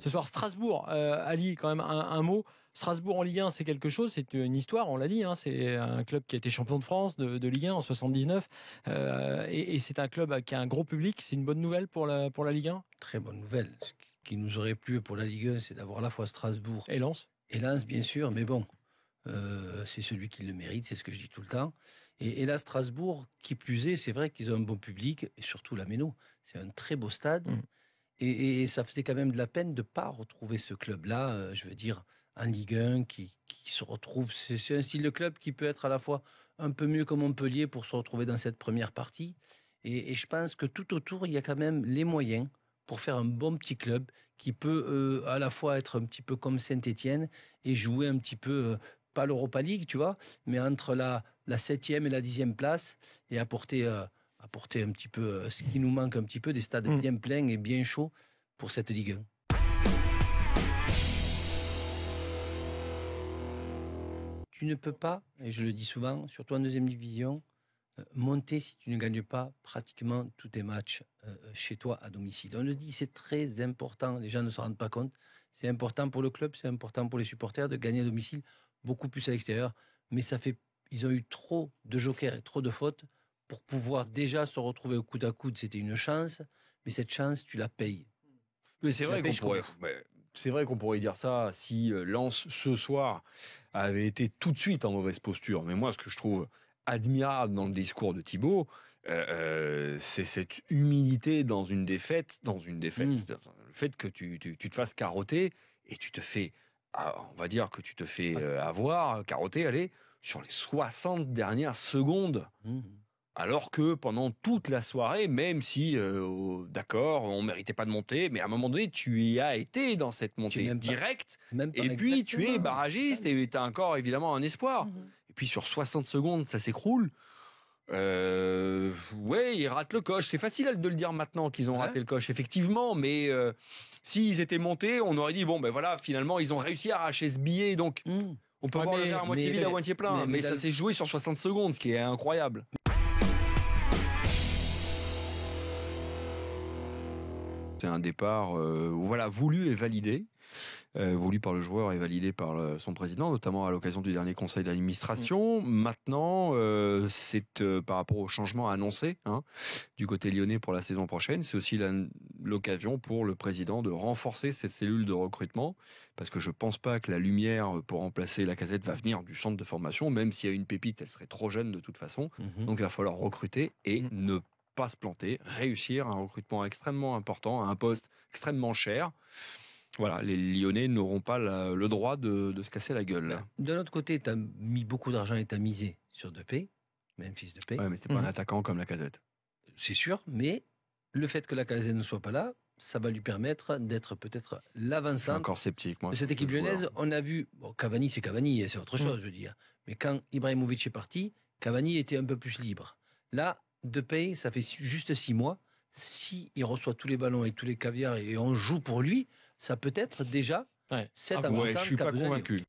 Ce soir, Strasbourg, Ali, quand même un mot. Strasbourg en Ligue 1, c'est quelque chose, c'est une histoire, on l'a dit. Hein, c'est un club qui a été champion de France de Ligue 1 en 79. Et c'est un club qui a un gros public. C'est une bonne nouvelle pour la Ligue 1. Très bonne nouvelle. Ce qui nous aurait plu pour la Ligue 1, c'est d'avoir à la fois Strasbourg et Lens. Et Lens, bien sûr, mais bon, c'est celui qui le mérite, c'est ce que je dis tout le temps. Et là, Strasbourg, qui plus est, c'est vrai qu'ils ont un bon public, et surtout la Méno. C'est un très beau stade. Et ça faisait quand même de la peine de ne pas retrouver ce club-là, je veux dire, en Ligue 1, qui se retrouve. C'est un style de club qui peut être à la fois un peu mieux que Montpellier pour se retrouver dans cette première partie. Et je pense que tout autour, il y a quand même les moyens pour faire un bon petit club qui peut à la fois être un petit peu comme Saint-Étienne et jouer un petit peu, pas l'Europa League, tu vois, mais entre la 7e et la 10e place et apporter un petit peu ce qui nous manque un petit peu, des stades bien pleins et bien chauds pour cette Ligue 1. Tu ne peux pas, et je le dis souvent, surtout en deuxième division, monter si tu ne gagnes pas pratiquement tous tes matchs chez toi à domicile. On le dit, c'est très important, les gens ne se rendent pas compte. C'est important pour le club, c'est important pour les supporters de gagner à domicile, beaucoup plus à l'extérieur. Mais ils ont eu trop de jokers et trop de fautes pour pouvoir déjà se retrouver au coude à coude. C'était une chance, mais cette chance, tu la payes. Mais c'est vrai qu'on pourrait dire ça si Lens, ce soir, avait été tout de suite en mauvaise posture. Mais moi, ce que je trouve admirable dans le discours de Thibaut, c'est cette humilité dans une défaite. Le fait que tu te fasses carotter et tu te fais, on va dire que tu te fais carotter, allez, sur les 60 dernières secondes. Alors que pendant toute la soirée, même si, d'accord, on ne méritait pas de monter, mais à un moment donné, tu y as été dans cette montée directe, et puis tu es barragiste, et tu as encore évidemment un espoir. Et puis sur 60 secondes, ça s'écroule. Ouais, ils ratent le coche. C'est facile de le dire maintenant qu'ils ont raté le coche, effectivement, mais s'ils étaient montés, on aurait dit, bon, ben voilà, finalement, ils ont réussi à arracher ce billet, donc on peut voir le verre à moitié vide, à moitié plein, mais ça s'est joué sur 60 secondes, ce qui est incroyable. C'est un départ voulu et validé, voulu par le joueur et validé par son président, notamment à l'occasion du dernier conseil d'administration. Maintenant, c'est par rapport au changement annoncé du côté lyonnais pour la saison prochaine. C'est aussi l'occasion pour le président de renforcer cette cellule de recrutement, parce que je ne pense pas que la lumière pour remplacer Lacazette va venir du centre de formation, même s'il y a une pépite, elle serait trop jeune de toute façon. Donc il va falloir recruter et ne pas se planter, réussir un recrutement extrêmement important, à un poste extrêmement cher. Voilà, les Lyonnais n'auront pas le droit de se casser la gueule. Là. De l'autre côté, tu as mis beaucoup d'argent et tu as misé sur Depay, Memphis Depay. Ouais, mais c'est pas un attaquant comme Lacazette. C'est sûr, mais le fait que Lacazette ne soit pas là, ça va lui permettre d'être peut-être l'avancante. Encore sceptique, moi. De cette équipe lyonnaise, on a vu, Cavani, c'est autre chose, je veux dire. Mais quand Ibrahimovic est parti, Cavani était un peu plus libre. Là, Depay, ça fait juste 6 mois. Si il reçoit tous les ballons et tous les caviars et on joue pour lui, ça peut être déjà cette avancée. Je suis pas convaincu.